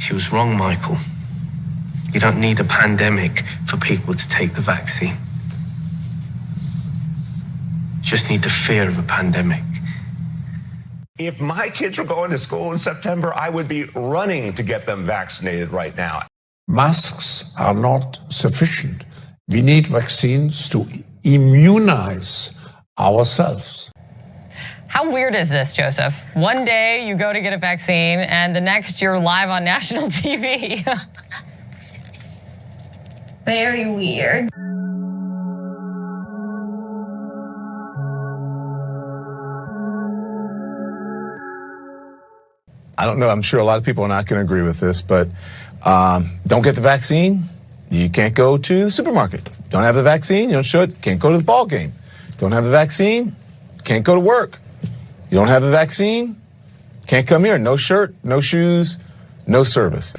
She was wrong, Michael. You don't need a pandemic for people to take the vaccine. You just need the fear of a pandemic. If my kids were going to school in September, I would be running to get them vaccinated right now. Masks are not sufficient. We need vaccines to immunize ourselves. How weird is this, Joseph? One day you go to get a vaccine and the next you're live on national TV. Very weird. I don't know. I'm sure a lot of people are not going to agree with this, but don't get the vaccine, you can't go to the supermarket. Don't have the vaccine, you don't show it, can't go to the ball game. Don't have the vaccine, can't go to work. You don't have the vaccine, can't come here. No shirt, no shoes, no service.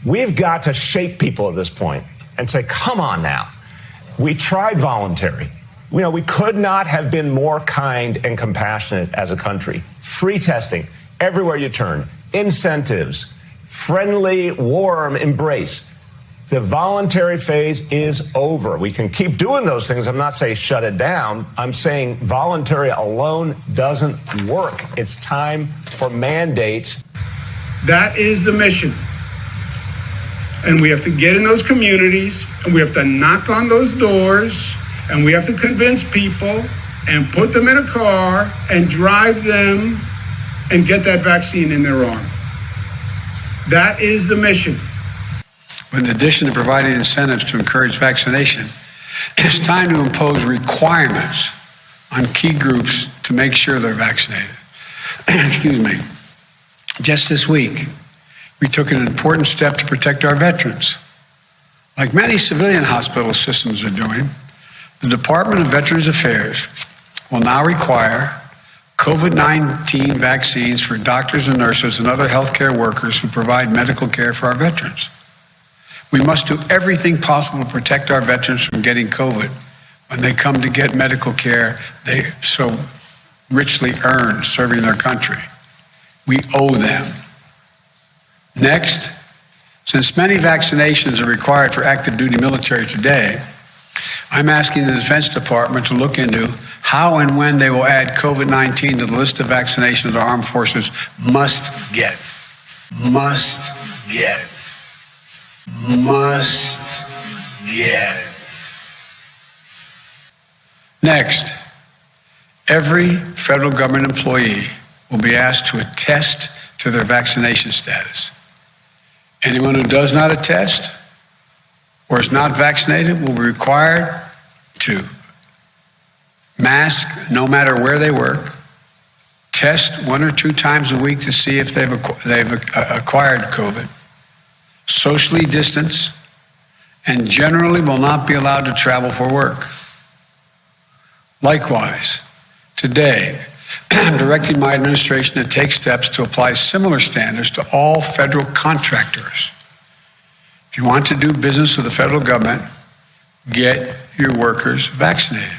We've got to shake people at this point and say, come on now. We tried voluntary. You know, we could not have been more kind and compassionate as a country. Free testing everywhere you turn, incentives, friendly, warm embrace. The voluntary phase is over. We can keep doing those things. I'm not saying shut it down. I'm saying voluntary alone doesn't work. It's time for mandates. That is the mission. And we have to get in those communities, and we have to knock on those doors, and we have to convince people and put them in a car and drive them and get that vaccine in their arm. That is the mission. In addition to providing incentives to encourage vaccination, it's time to impose requirements on key groups to make sure they're vaccinated. Excuse me. Just this week, we took an important step to protect our veterans. Like many civilian hospital systems are doing, the Department of Veterans Affairs will now require COVID-19 vaccines for doctors and nurses and other healthcare workers who provide medical care for our veterans. We must do everything possible to protect our veterans from getting COVID when they come to get medical care they so richly earned serving their country. We owe them. Next, since many vaccinations are required for active duty military today, I'm asking the Defense Department to look into how and when they will add COVID-19 to the list of vaccinations the armed forces must get. Must get. Must get. Next, every federal government employee will be asked to attest to their vaccination status. Anyone who does not attest or is not vaccinated will be required to mask no matter where they work, test 1 or 2 times a week to see if they've acquired COVID, socially distance, and generally will not be allowed to travel for work. Likewise, today, I'm directing my administration to take steps to apply similar standards to all federal contractors. If you want to do business with the federal government, get your workers vaccinated.